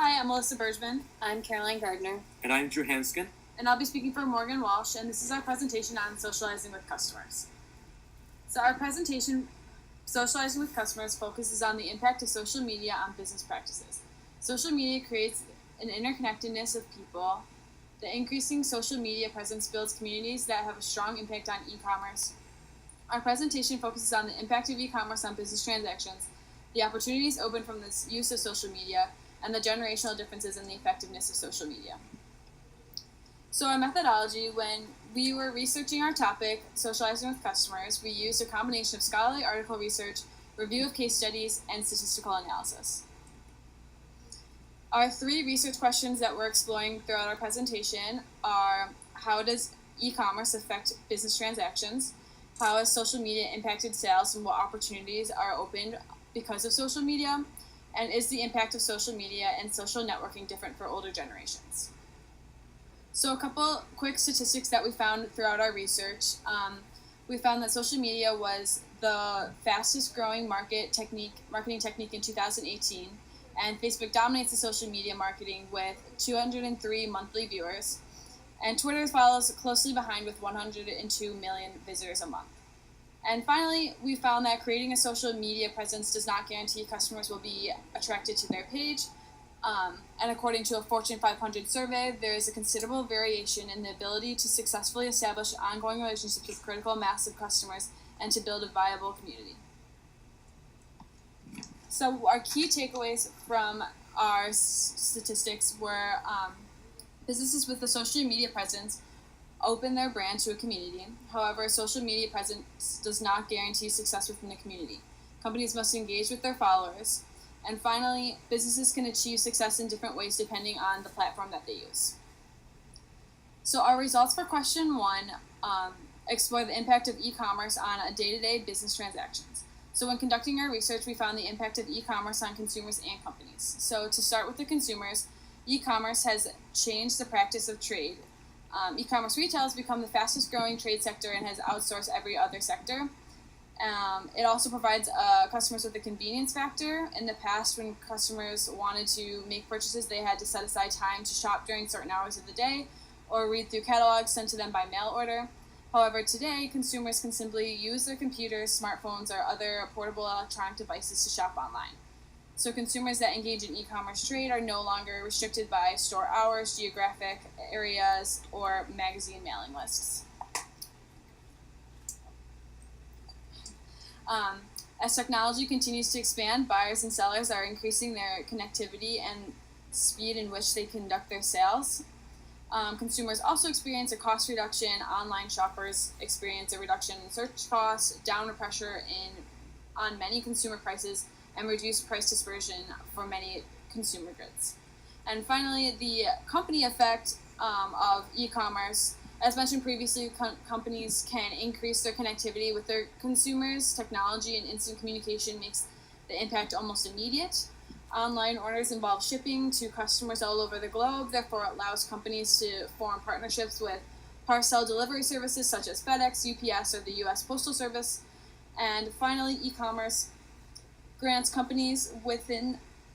Hi, I'm Alyssa Bergeman. I'm Gardner. And I'm Drew Hensgen. And I'll be speaking for Morgan Walsh, and this is our presentation on socializing with customers. So our presentation, Socializing with Customers, focuses on the impact of social media on business practices. Social media creates an interconnectedness of people. The increasing social media presence builds communities that have a strong impact on e-commerce. Our presentation focuses on the impact of e-commerce on business transactions, the opportunities open from this use of social media, and the generational differences in the effectiveness of social media. So our methodology, when we were researching our topic, socializing with customers, we used a combination of scholarly article research, review of case studies, and statistical analysis. Our three research questions that we're exploring throughout our presentation are: how does e-commerce affect business transactions? How has social media impacted sales, and what opportunities are opened because of social media? And is the impact of social media and social networking different for older generations? So a couple quick statistics that we found throughout our research. We found that social media was the fastest growing marketing technique in 2018, and Facebook dominates the social media marketing with 203 monthly viewers, and Twitter follows closely behind with 102 million visitors a month. And finally, we found that creating a social media presence does not guarantee customers will be attracted to their page. And according to a Fortune 500 survey, there is a considerable variation in the ability to successfully establish ongoing relationships with critical mass of customers and to build a viable community. So our key takeaways from our statistics were businesses with a social media presence open their brand to a community. However, social media presence does not guarantee success within the community. Companies must engage with their followers. And finally, businesses can achieve success in different ways depending on the platform that they use. So our results for question 1 explore the impact of e-commerce on a day-to-day business transactions. So when conducting our research, we found the impact of e-commerce on consumers and companies. So to start with the consumers, e-commerce has changed the practice of trade. E-commerce retail has become the fastest growing trade sector and has outsourced every other sector. It also provides customers with a convenience factor. In the past, when customers wanted to make purchases, they had to set aside time to shop during certain hours of the day or read through catalogs sent to them by mail order. However, today, consumers can simply use their computers, smartphones, or other portable electronic devices to shop online. So consumers that engage in e-commerce trade are no longer restricted by store hours, geographic areas, or magazine mailing lists. As technology continues to expand, buyers and sellers are increasing their connectivity and speed in which they conduct their sales. Consumers also experience a cost reduction. Online shoppers experience a reduction in search costs, downward pressure on many consumer prices, and reduced price dispersion for many consumer goods. And finally, the company effect of e-commerce. As mentioned previously, companies can increase their connectivity with their consumers. Technology and instant communication makes the impact almost immediate. Online orders involve shipping to customers all over the globe, therefore it allows companies to form partnerships with parcel delivery services such as FedEx, UPS, or the U.S. Postal Service. And finally, e-commerce grants companies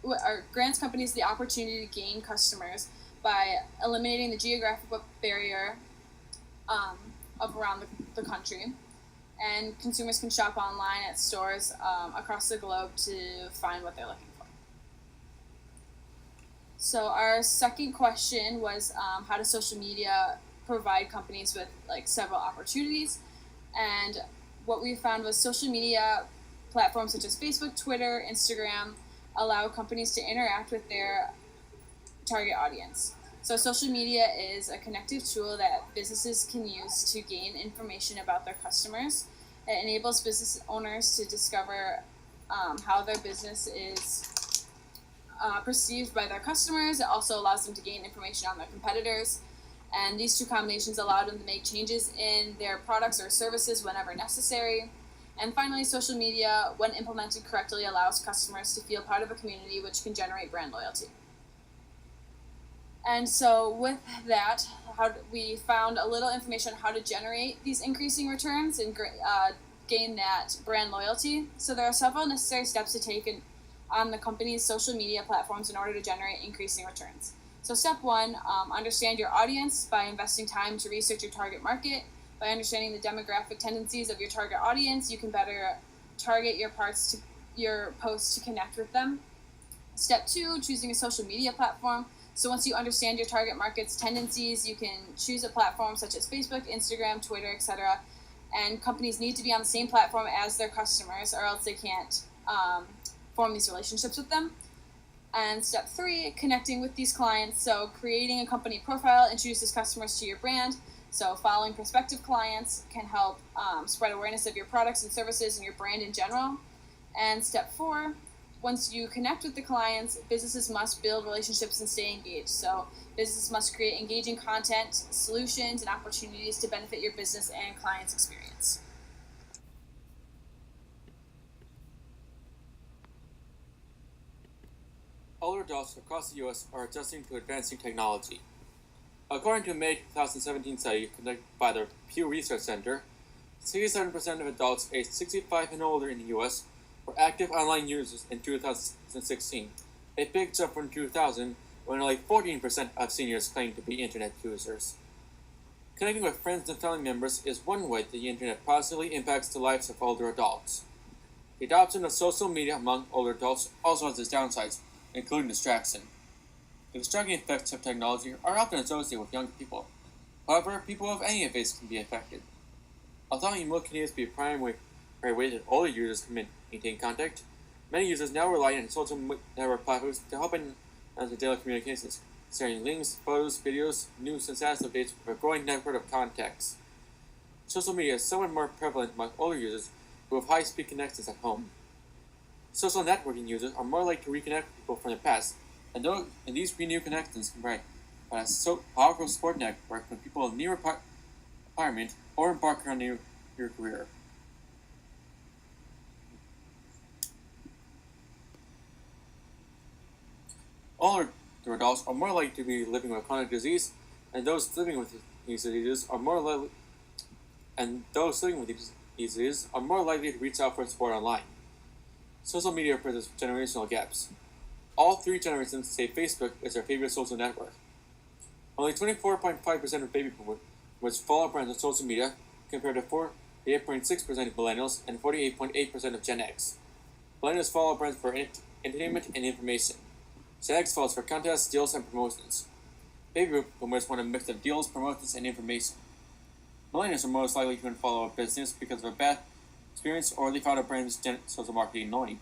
the opportunity to gain customers by eliminating the geographic barrier of around the country, and consumers can shop online at stores across the globe to find what they're looking for. So our second question was how does social media provide companies with several opportunities? And what we found was social media platforms such as Facebook, Twitter, Instagram allow companies to interact with their target audience. So social media is a connective tool that businesses can use to gain information about their customers. It enables business owners to discover how their business is perceived by their customers. It also allows them to gain information on their competitors. And these two combinations allow them to make changes in their products or services whenever necessary. And finally, social media, when implemented correctly, allows customers to feel part of a community, which can generate brand loyalty. And so with that, we found a little information on how to generate these increasing returns and gain that brand loyalty. So there are several necessary steps to take on the company's social media platforms in order to generate increasing returns. So step one, understand your audience by investing time to research your target market. By understanding the demographic tendencies of your target audience, you can better target your posts to connect with them. Step two, choosing a social media platform. So once you understand your target market's tendencies, you can choose a platform such as Facebook, Instagram, Twitter, etc. And companies need to be on the same platform as their customers, or else they can't form these relationships with them. And step three, connecting with these clients. So creating a company profile introduces customers to your brand. So following prospective clients can help spread awareness of your products and services and your brand in general. And step four, once you connect with the clients, businesses must build relationships and stay engaged. So businesses must create engaging content, solutions, and opportunities to benefit your business and clients' experience. Older adults across the U.S. are adjusting to advancing technology. According to a May 2017 study conducted by the Pew Research Center, 67% of adults aged 65 and older in the U.S. were active online users in 2016, a big jump from 2000 when only 14% of seniors claimed to be internet users. Connecting with friends and family members is one way the internet positively impacts the lives of older adults. The adoption of social media among older adults also has its downsides, including distraction. The distracting effects of technology are often associated with young people. However, people of any age can be affected. Although email continues to be a primary way that older users can maintain contact, many users now rely on social network platforms to help in their daily communications, sharing links, photos, videos, news, and status updates with a growing network of contacts. Social media is somewhat more prevalent among older users who have high-speed connections at home. Social networking users are more likely to reconnect with people from the past, and these renewed connections can provide a powerful support network when people near retirement or embark on a new career. Older adults are more likely to be living with chronic disease, and those living with these diseases are more likely to reach out for support online. Social media presents generational gaps. All three generations say Facebook is their favorite social network. Only 24.5% of baby boomers follow brands on social media, compared to 48.6% of millennials and 48.8% of Gen X. Millennials follow brands for entertainment and information. Gen X follows for contests, deals, and promotions. Baby boomers want a mix of deals, promotions, and information. Millennials are most likely to follow a business because of a bad experience or they found a brand's social marketing annoying.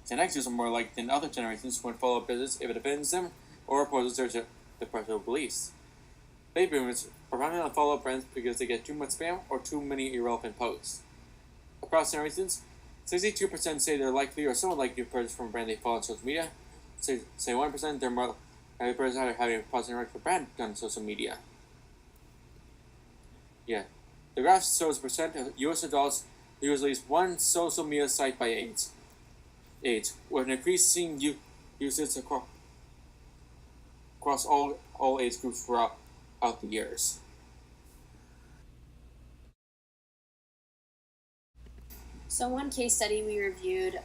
Gen Xers are more likely than other generations who follow a business if it offends them or opposes their personal beliefs. Baby boomers are primarily follow brands because they get too much spam or too many irrelevant posts. Across generations, 62% say they're likely or somewhat likely to purchase from a brand they follow on social media. Say 1% they're more likely to purchase after having a positive interaction with a brand on social media. The graph shows the percent of U.S. adults who use at least one social media site by age, with an increasing usage across all age groups throughout the years. So one case study we reviewed,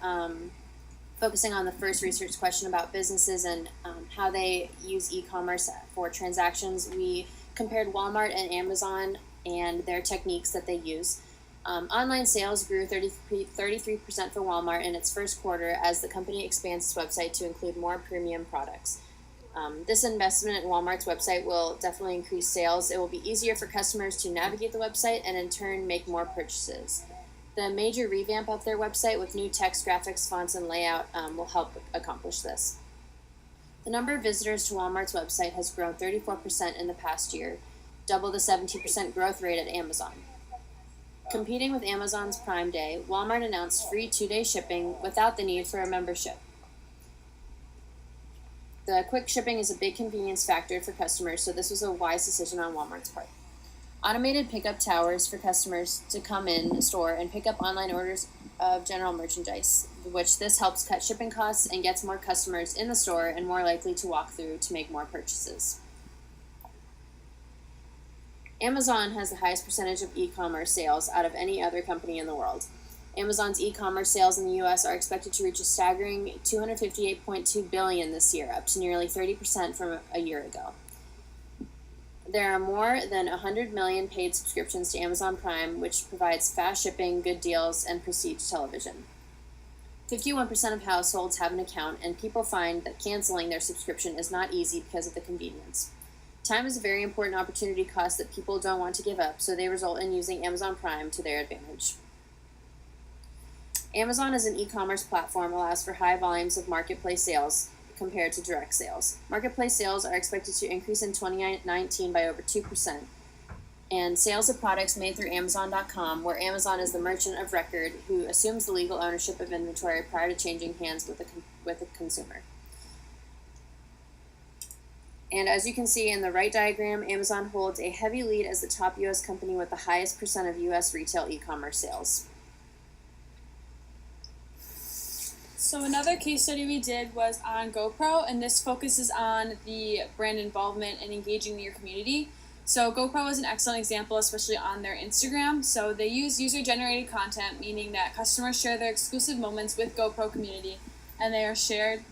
focusing on the first research question about businesses and how they use e-commerce for transactions, we compared Walmart and Amazon and their techniques that they use. Online sales grew 33% for Walmart in its first quarter as the company expands its website to include more premium products. This investment in Walmart's website will definitely increase sales. It will be easier for customers to navigate the website and in turn make more purchases. The major revamp of their website with new text, graphics, fonts, and layout will help accomplish this. The number of visitors to Walmart's website has grown 34% in the past year, double the 17% growth rate at Amazon. Competing with Amazon's Prime Day, Walmart announced free 2-day shipping without the need for a membership. The quick shipping is a big convenience factor for customers, so this was a wise decision on Walmart's part. Automated pickup towers for customers to come in store and pick up online orders of general merchandise, which this helps cut shipping costs and gets more customers in the store and more likely to walk through to make more purchases. Amazon has the highest percentage of e-commerce sales out of any other company in the world. Amazon's e-commerce sales in the U.S. are expected to reach a staggering $258.2 billion this year, up to nearly 30% from a year ago. There are more than 100 million paid subscriptions to Amazon Prime, which provides fast shipping, good deals, and prestige television. 51% of households have an account, and people find that canceling their subscription is not easy because of the convenience. Time is a very important opportunity cost that people don't want to give up, so they result in using Amazon Prime to their advantage. Amazon as an e-commerce platform allows for high volumes of marketplace sales compared to direct sales. Marketplace sales are expected to increase in 2019 by over 2%. And sales of products made through Amazon.com, where Amazon is the merchant of record who assumes the legal ownership of inventory prior to changing hands with a consumer. And as you can see in the right diagram, Amazon holds a heavy lead as the top U.S. company with the highest percent of U.S. retail e-commerce sales. So another case study we did was on GoPro, and this focuses on the brand involvement and engaging your community. So GoPro is an excellent example, especially on their Instagram. So they use user-generated content, meaning that customers share their exclusive moments with GoPro community, and they are shared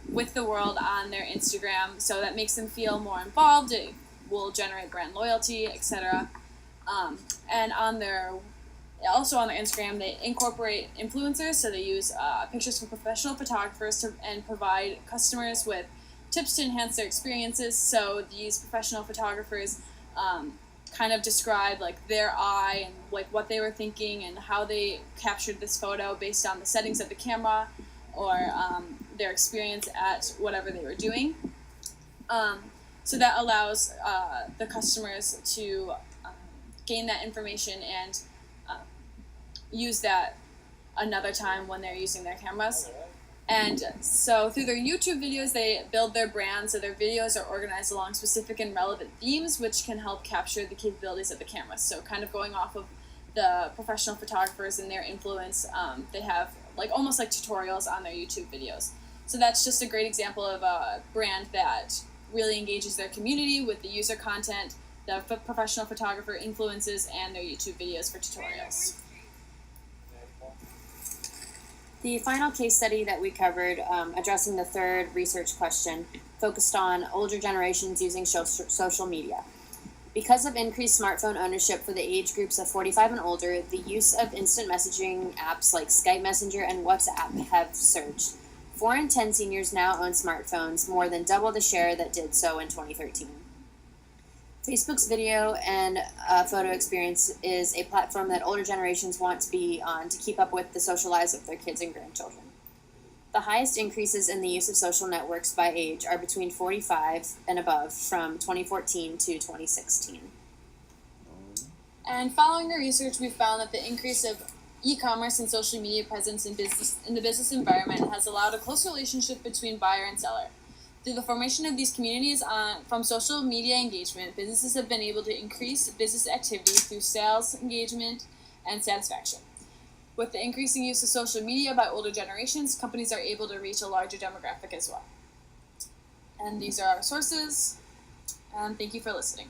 with the world on their Instagram. So that makes them feel more involved. It will generate brand loyalty, etc. And on their Instagram, they incorporate influencers. So they use pictures from professional photographers and provide customers with tips to enhance their experiences. So these professional photographers kind of describe like their eye and like what they were thinking and how they captured this photo based on the settings of the camera or their experience at whatever they were doing. So that allows the customers to gain that information and use that another time when they're using their cameras. And so through their YouTube videos, they build their brand, so their videos are organized along specific and relevant themes, which can help capture the capabilities of the camera. So kind of going off of the professional photographers and their influence, they have like almost like tutorials on their YouTube videos. So that's just a great example of a brand that really engages their community with the user content, the professional photographer influences, and their YouTube videos for tutorials. The final case study that we covered, addressing the third research question, focused on older generations using social media. Because of increased smartphone ownership for the age groups of 45 and older, the use of instant messaging apps like Skype Messenger and WhatsApp have surged. 4 in 10 seniors now own smartphones, more than double the share that did so in 2013. Facebook's video and photo experience is a platform that older generations want to be on to keep up with the social lives of their kids and grandchildren. The highest increases in the use of social networks by age are between 45 and above from 2014 to 2016. And following the research, we found that the increase of e-commerce and social media presence in the business environment has allowed a close relationship between buyer and seller. Through the formation of these communities from social media engagement, businesses have been able to increase business activity through sales, engagement, and satisfaction. With the increasing use of social media by older generations, companies are able to reach a larger demographic as well. And these are our sources. Thank you for listening.